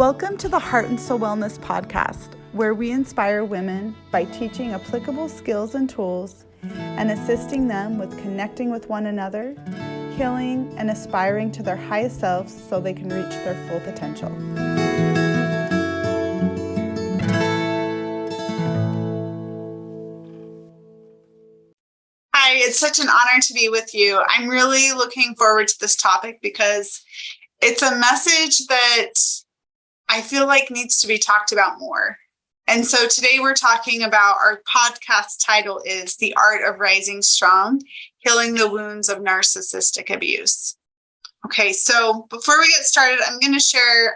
Welcome to the Heart and Soul Wellness Podcast, where we inspire women by teaching applicable skills and tools and assisting them with connecting with one another, healing, and aspiring to their highest selves so they can reach their full potential. Hi, it's such an honor to be with you. I'm really looking forward to this topic because it's a message that I feel like needs to be talked about more. And so today we're talking about, our podcast title is The Art of Rising Strong, Healing the Wounds of Narcissistic Abuse. Okay, so before we get started, I'm going to share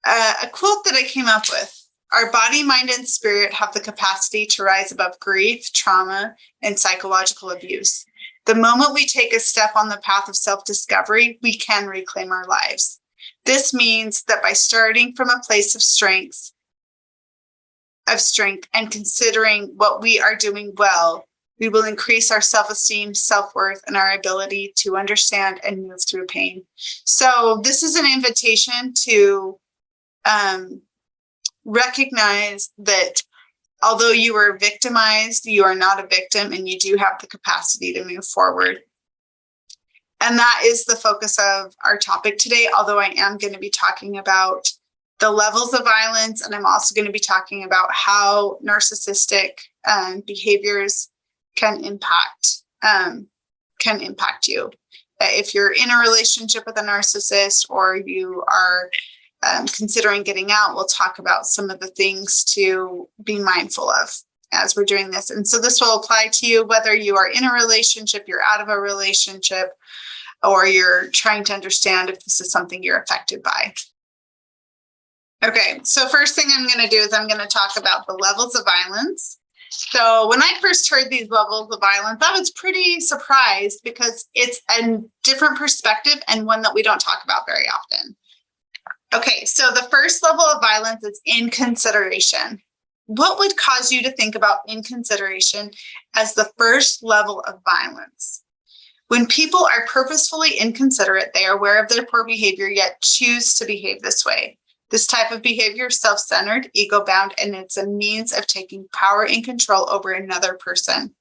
a quote that I came up with. Our body, mind, and spirit have the capacity to rise above grief, trauma, and psychological abuse. The moment we take a step on the path of self-discovery, we can reclaim our lives. This means that by starting from a place of strength and considering what we are doing well, we will increase our self-esteem, self-worth, and our ability to understand and move through pain. So this is an invitation to recognize that although you were victimized, you are not a victim, and you do have the capacity to move forward. And that is the focus of our topic today, although I am going to be talking about the levels of violence, and I'm also going to be talking about how narcissistic behaviors can impact you. If you're in a relationship with a narcissist or you are considering getting out, we'll talk about some of the things to be mindful of as we're doing this. And so this will apply to you whether you are in a relationship, you're out of a relationship, or you're trying to understand if this is something you're affected by. Okay, so first thing I'm going to do is I'm going to talk about the levels of violence. So when I first heard these levels of violence, I was pretty surprised because it's a different perspective and one that we don't talk about very often. Okay, so the first level of violence is inconsideration. What would cause you to think about inconsideration as the first level of violence? When people are purposefully inconsiderate, they are aware of their poor behavior, yet choose to behave this way. This type of behavior is self-centered, ego-bound, and it's a means of taking power and control over another person.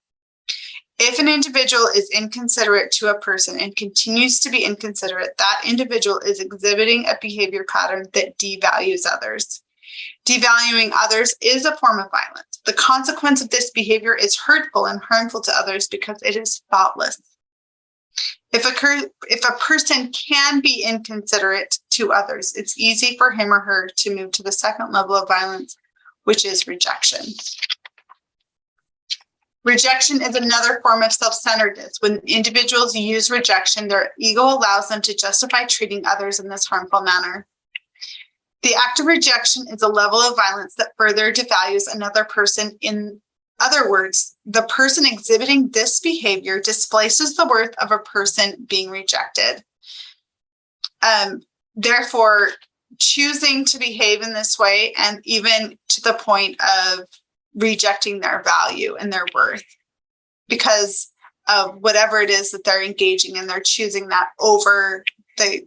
If an individual is inconsiderate to a person and continues to be inconsiderate, that individual is exhibiting a behavior pattern that devalues others. Devaluing others is a form of violence. The consequence of this behavior is hurtful and harmful to others because it is thoughtless. If a person can be inconsiderate to others, it's easy for him or her to move to the second level of violence, which is rejection. Rejection is another form of self-centeredness. When individuals use rejection, their ego allows them to justify treating others in this harmful manner. The act of rejection is a level of violence that further devalues another person. In other words, the person exhibiting this behavior displaces the worth of a person being rejected. Therefore, choosing to behave in this way, and even to the point of rejecting their value and their worth because of whatever it is that they're engaging in, they're choosing that over the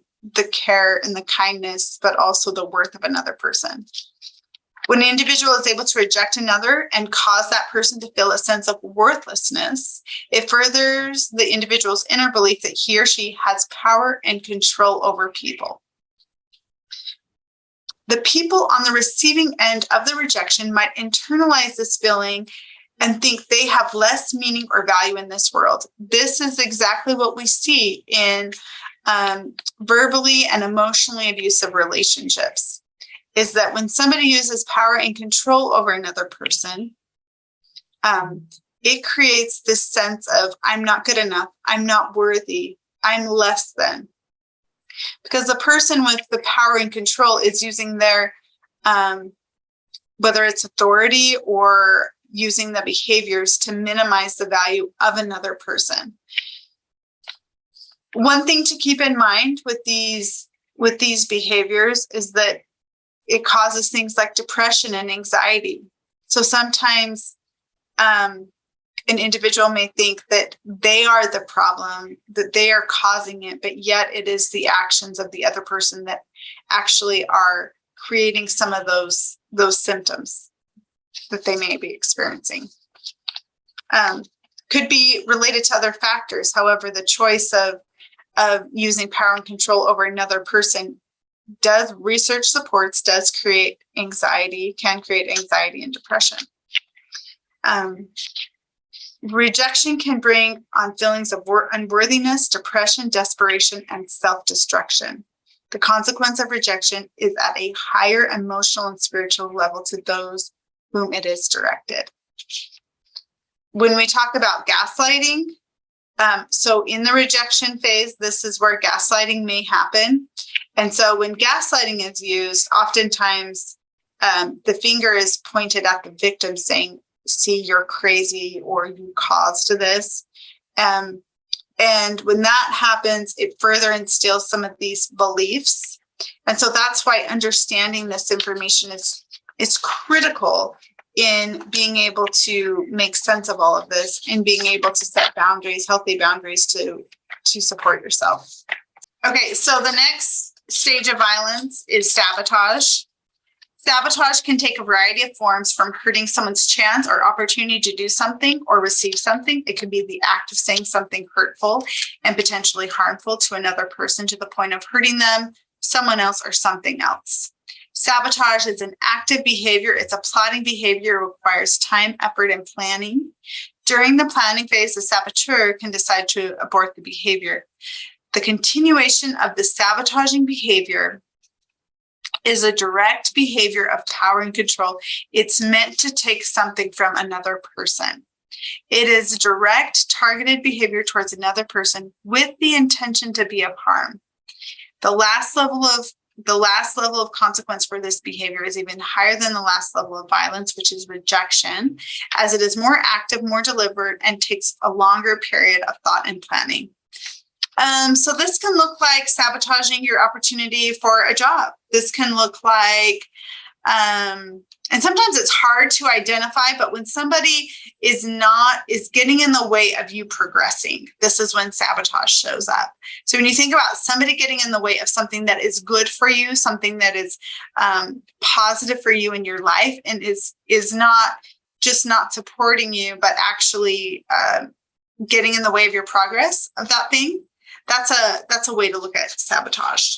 care and the kindness, but also the worth of another person. When an individual is able to reject another and cause that person to feel a sense of worthlessness, it furthers the individual's inner belief that he or she has power and control over people. The people on the receiving end of the rejection might internalize this feeling and think they have less meaning or value in this world. This is exactly what we see in verbally and emotionally abusive relationships, is that when somebody uses power and control over another person, it creates this sense of, I'm not good enough, I'm not worthy, I'm less than. Because the person with the power and control is using their, whether it's authority or using the behaviors to minimize the value of another person. One thing to keep in mind with these behaviors is that it causes things like depression and anxiety. So sometimes an individual may think that they are the problem, that they are causing it, but yet it is the actions of the other person that actually are creating some of those symptoms that they may be experiencing. Could be related to other factors. However, the choice of using power and control over another person research supports does create anxiety, can create anxiety and depression. Rejection can bring on feelings of unworthiness, depression, desperation, and self-destruction. The consequence of rejection is at a higher emotional and spiritual level to those whom it is directed. When we talk about gaslighting, so in the rejection phase, this is where gaslighting may happen. And so when gaslighting is used, oftentimes the finger is pointed at the victim saying, see, you're crazy, or you caused this. And when that happens, it further instills some of these beliefs. And so that's why understanding this information is critical in being able to make sense of all of this and being able to set boundaries, healthy boundaries to support yourself. Okay, so the next stage of violence is sabotage. Sabotage can take a variety of forms, from hurting someone's chance or opportunity to do something or receive something. It could be the act of saying something hurtful and potentially harmful to another person to the point of hurting them, someone else, or something else. Sabotage is an active behavior. It's a plotting behavior. It requires time, effort, and planning. During the planning phase, the saboteur can decide to abort the behavior. The continuation of the sabotaging behavior is a direct behavior of power and control. It's meant to take something from another person. It is direct, targeted behavior towards another person with the intention to be of harm. The last level of consequence for this behavior is even higher than the last level of violence, which is rejection, as it is more active, more deliberate, and takes a longer period of thought and planning. So this can look like sabotaging your opportunity for a job. This can look like, and sometimes it's hard to identify, but when somebody is getting in the way of you progressing, this is when sabotage shows up. So when you think about somebody getting in the way of something that is good for you, something that is positive for you in your life, and is not just not supporting you, but actually getting in the way of your progress of that thing, that's a way to look at sabotage.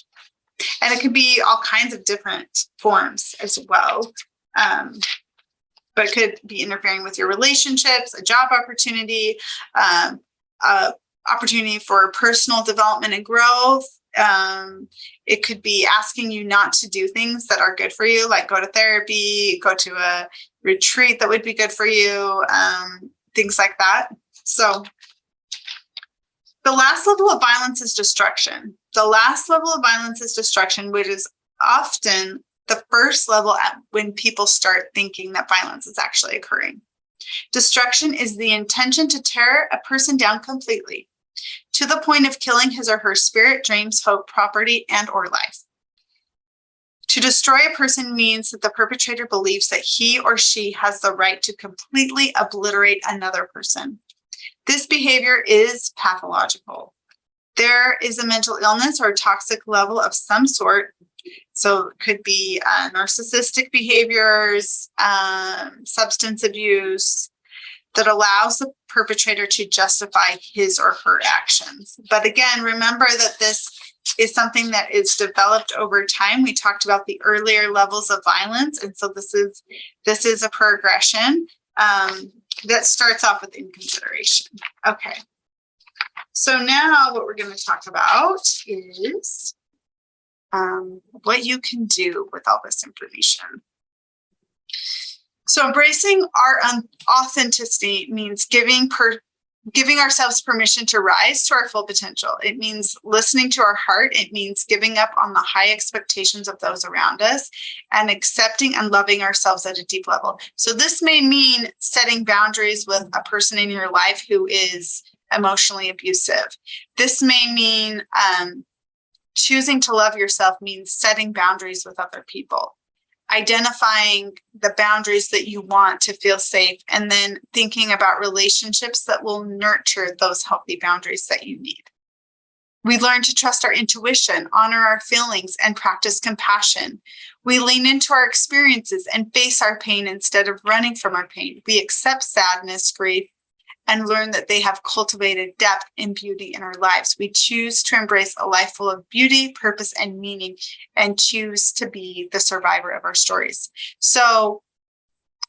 And it could be all kinds of different forms as well. But it could be interfering with your relationships, a job opportunity, opportunity for personal development and growth. It could be asking you not to do things that are good for you, like go to therapy, go to a retreat that would be good for you, things like that. So the last level of violence is destruction. The last level of violence is destruction, which is often the first level at when people start thinking that violence is actually occurring. Destruction is the intention to tear a person down completely, to the point of killing his or her spirit, dreams, hope, property, and or life. To destroy a person means that the perpetrator believes that he or she has the right to completely obliterate another person. This behavior is pathological. There is a mental illness or a toxic level of some sort. So it could be narcissistic behaviors, substance abuse, that allows the perpetrator to justify his or her actions. But again, remember that this is something that is developed over time. We talked about the earlier levels of violence. And so this is a progression that starts off with inconsideration. Okay. So now what we're going to talk about is what you can do with all this information. So embracing our authenticity means giving ourselves permission to rise to our full potential. It means listening to our heart. It means giving up on the high expectations of those around us and accepting and loving ourselves at a deep level. So this may mean setting boundaries with a person in your life who is emotionally abusive. This may mean choosing to love yourself means setting boundaries with other people. Identifying the boundaries that you want to feel safe, and then thinking about relationships that will nurture those healthy boundaries that you need. We learn to trust our intuition, honor our feelings, and practice compassion. We lean into our experiences and face our pain instead of running from our pain. We accept sadness, grief, and learn that they have cultivated depth and beauty in our lives. We choose to embrace a life full of beauty, purpose, and meaning, and choose to be the survivor of our stories. So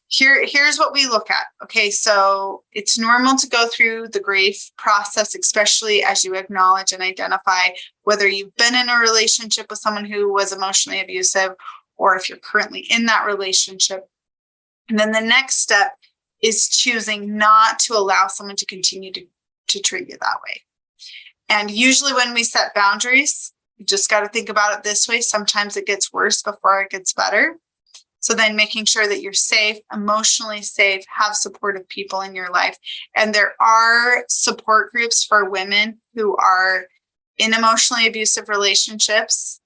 here's what we look at. Okay, so it's normal to go through the grief process, especially as you acknowledge and identify whether you've been in a relationship with someone who was emotionally abusive, or if you're currently in that relationship. And then the next step is choosing not to allow someone to continue to treat you that way. And usually when we set boundaries, you just got to think about it this way. Sometimes it gets worse before it gets better. So then making sure that you're safe, emotionally safe, have supportive people in your life. And there are support groups for women who are in emotionally abusive relationships.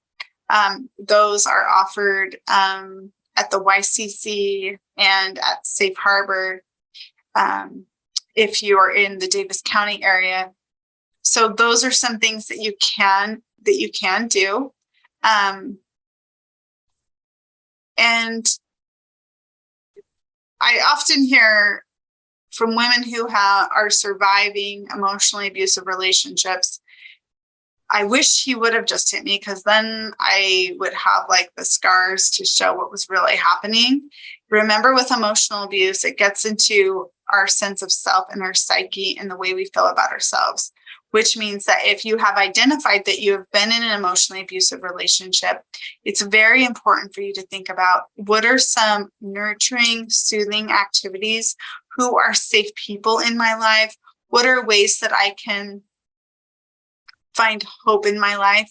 Those are offered at the YCC and at Safe Harbor, if you are in the Davis County area. So those are some things that you can do. And I often hear from women who are surviving emotionally abusive relationships, I wish he would have just hit me, because then I would have like the scars to show what was really happening. Remember, with emotional abuse, it gets into our sense of self and our psyche and the way we feel about ourselves, which means that if you have identified that you have been in an emotionally abusive relationship, it's very important for you to think about what are some nurturing, soothing activities, who are safe people in my life, what are ways that I can find hope in my life,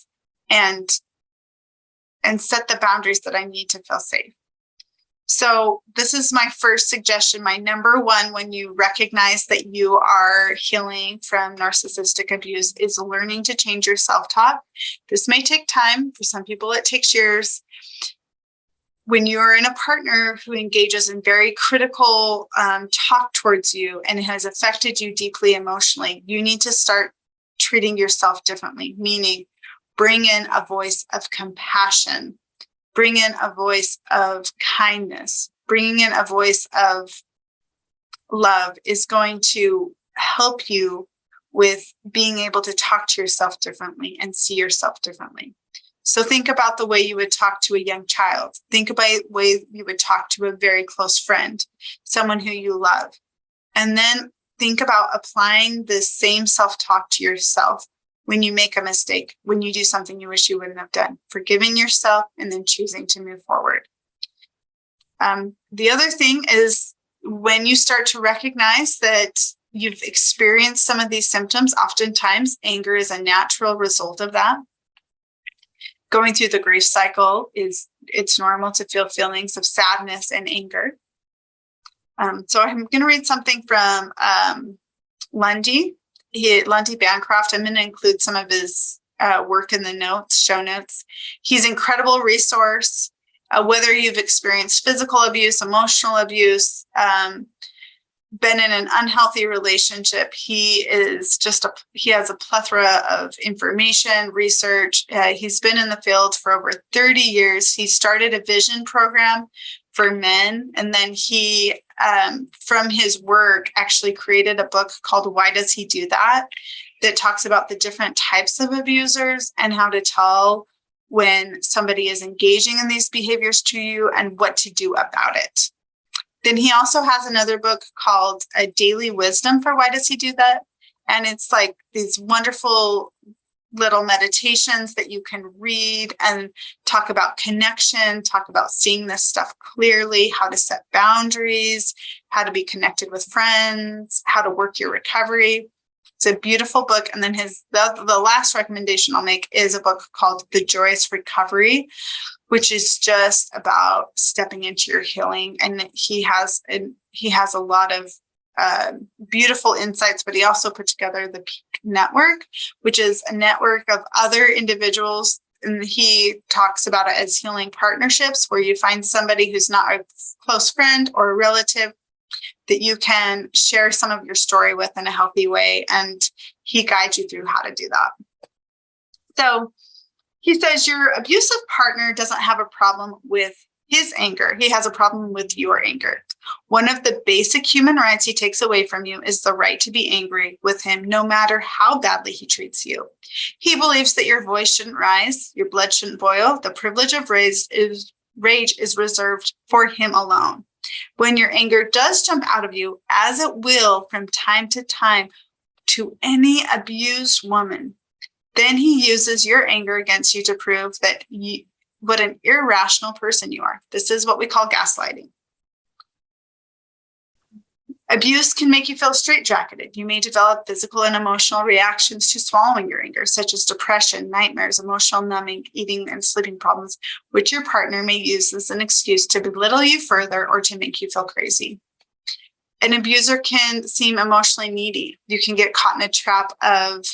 and set the boundaries that I need to feel safe. So this is my first suggestion. My number one, when you recognize that you are healing from narcissistic abuse, is learning to change your self-talk. This may take time. For some people, it takes years. When you're in a partner who engages in very critical talk towards you and has affected you deeply emotionally, you need to start treating yourself differently, meaning bring in a voice of compassion, bring in a voice of kindness, bringing in a voice of love is going to help you with being able to talk to yourself differently and see yourself differently. So think about the way you would talk to a young child. Think about the way you would talk to a very close friend, someone who you love. And then think about applying this same self-talk to yourself when you make a mistake, when you do something you wish you wouldn't have done, forgiving yourself and then choosing to move forward. The other thing is, when you start to recognize that you've experienced some of these symptoms, oftentimes anger is a natural result of that. Going through the grief cycle, it's normal to feel feelings of sadness and anger. So I'm going to read something from Lundy Bancroft. I'm going to include some of his work in the show notes. He's an incredible resource. Whether you've experienced physical abuse, emotional abuse, been in an unhealthy relationship, he has a plethora of information, research. He's been in the field for over 30 years. He started a vision program for men, and then he, from his work, actually created a book called Why Does He Do That? That talks about the different types of abusers and how to tell when somebody is engaging in these behaviors to you and what to do about it. Then he also has another book called A Daily Wisdom for Why Does He Do That? And it's like these wonderful little meditations that you can read and talk about connection, talk about seeing this stuff clearly, how to set boundaries, how to be connected with friends, how to work your recovery. It's a beautiful book. And then the last recommendation I'll make is a book called The Joyous Recovery, which is just about stepping into your healing. And he has a lot of beautiful insights, but he also put together the Peak Network, which is a network of other individuals. And he talks about it as healing partnerships, where you find somebody who's not a close friend or a relative that you can share some of your story with in a healthy way. And he guides you through how to do that. So he says your abusive partner doesn't have a problem with his anger. He has a problem with your anger. One of the basic human rights he takes away from you is the right to be angry with him, no matter how badly he treats you. He believes that your voice shouldn't rise, your blood shouldn't boil. The privilege of rage is reserved for him alone. When your anger does jump out of you, as it will from time to time to any abused woman, then he uses your anger against you to prove that what an irrational person you are. This is what we call gaslighting. Abuse can make you feel straitjacketed. You may develop physical and emotional reactions to swallowing your anger, such as depression, nightmares, emotional numbing, eating and sleeping problems, which your partner may use as an excuse to belittle you further or to make you feel crazy. An abuser can seem emotionally needy. You can get caught in a trap of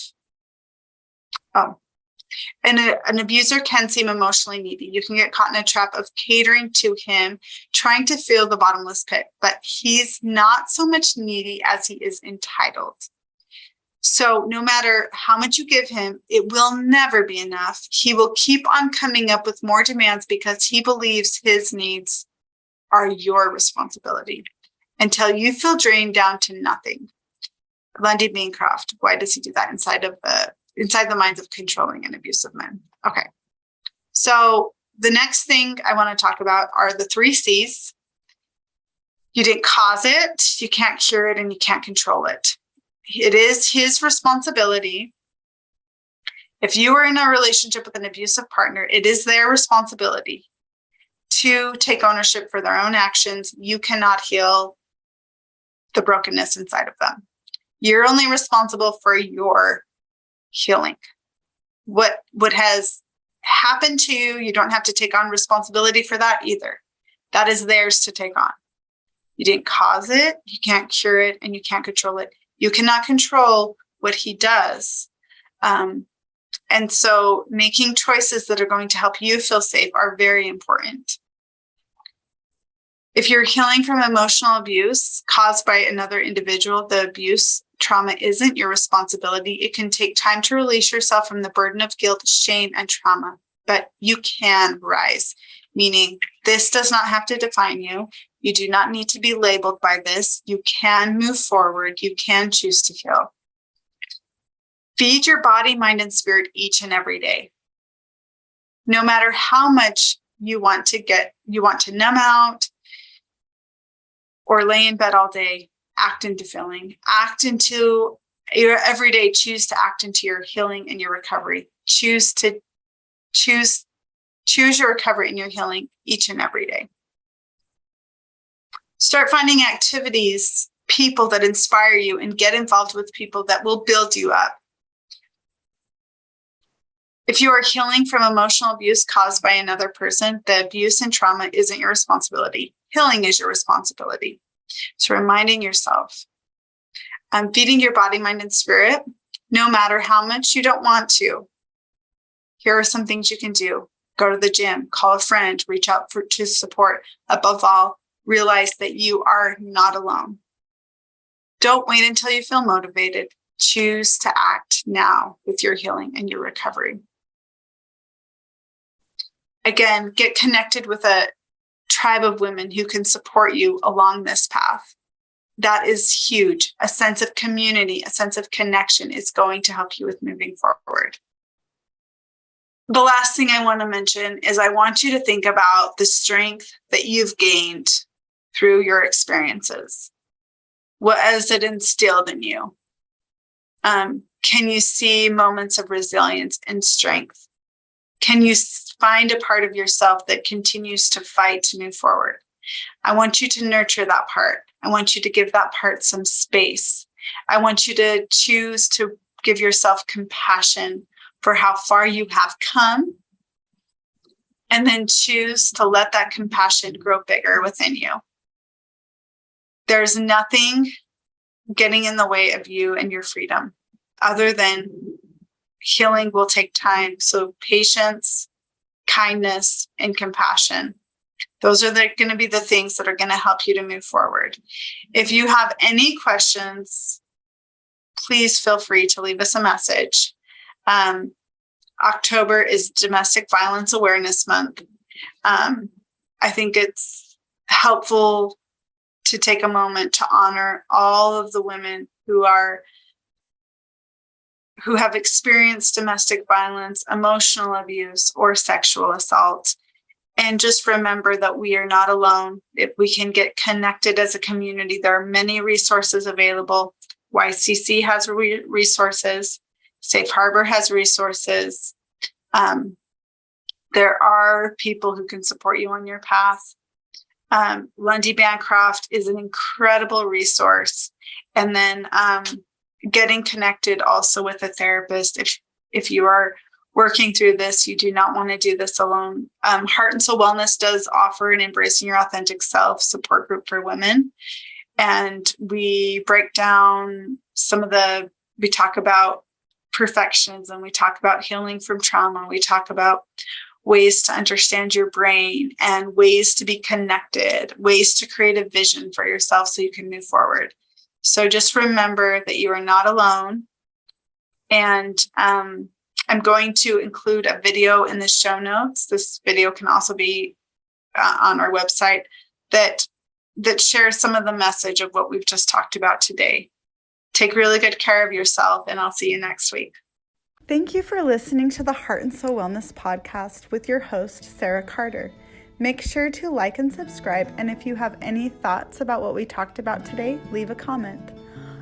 an abuser can seem emotionally needy. You can get caught in a trap of catering to him, trying to fill the bottomless pit, but he's not so much needy as he is entitled. So no matter how much you give him, it will never be enough. He will keep on coming up with more demands because he believes his needs are your responsibility until you feel drained down to nothing. Lundy Bancroft, why does he do that inside the minds of controlling and abusive men? Okay. So the next thing I want to talk about are the 3 C's. You didn't cause it, you can't cure it, and you can't control it. It is his responsibility. If you are in a relationship with an abusive partner, it is their responsibility to take ownership for their own actions. You cannot heal the brokenness inside of them. You're only responsible for your healing. What has happened to you, you don't have to take on responsibility for that either. That is theirs to take on. You didn't cause it, you can't cure it, and you can't control it. You cannot control what he does. And so making choices that are going to help you feel safe are very important. If you're healing from emotional abuse caused by another individual, the abuse trauma isn't your responsibility. It can take time to release yourself from the burden of guilt, shame, and trauma, but you can rise, meaning this does not have to define you. You do not need to be labeled by this. You can move forward. You can choose to heal. Feed your body, mind, and spirit each and every day. No matter how much you want to numb out or lay in bed all day, act into feeling, act into your everyday, choose to act into your healing and your recovery. Choose your recovery and your healing each and every day. Start finding activities, people that inspire you, and get involved with people that will build you up. If you are healing from emotional abuse caused by another person, the abuse and trauma isn't your responsibility. Healing is your responsibility. So reminding yourself, feeding your body, mind, and spirit, no matter how much you don't want to. Here are some things you can do. Go to the gym, call a friend, reach out to support. Above all, realize that you are not alone. Don't wait until you feel motivated. Choose to act now with your healing and your recovery. Again, get connected with a tribe of women who can support you along this path. That is huge. A sense of community, a sense of connection is going to help you with moving forward. The last thing I want to mention is I want you to think about the strength that you've gained through your experiences. What has it instilled in you? Can you see moments of resilience and strength? Can you find a part of yourself that continues to fight to move forward? I want you to nurture that part. I want you to give that part some space. I want you to choose to give yourself compassion for how far you have come, and then choose to let that compassion grow bigger within you. There's nothing getting in the way of you and your freedom other than healing will take time. So patience, kindness, and compassion. Those are going to be the things that are going to help you to move forward. If you have any questions, please feel free to leave us a message. October is Domestic Violence Awareness Month. I think it's helpful to take a moment to honor all of the women who have experienced domestic violence, emotional abuse, or sexual assault. And just remember that we are not alone. If we can get connected as a community, there are many resources available. YCC has resources. Safe Harbor has resources. There are people who can support you on your path. Lundy Bancroft is an incredible resource. And then getting connected also with a therapist. If you are working through this, you do not want to do this alone. Heart and Soul Wellness does offer an Embracing Your Authentic Self support group for women. And we break down we talk about perfectionism, we talk about healing from trauma, we talk about ways to understand your brain and ways to be connected, ways to create a vision for yourself so you can move forward. So just remember that you are not alone. And I'm going to include a video in the show notes. This video can also be on our website that shares some of the message of what we've just talked about today. Take really good care of yourself, and I'll see you next week. Thank you for listening to the Heart and Soul Wellness podcast with your host, Sarah Carter. Make sure to like and subscribe, and if you have any thoughts about what we talked about today, leave a comment.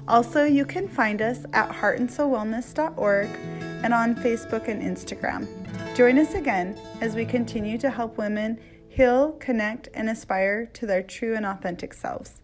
Also, you can find us at heartandsoulwellness.org and on Facebook and Instagram. Join us again as we continue to help women heal, connect, and aspire to their true and authentic selves.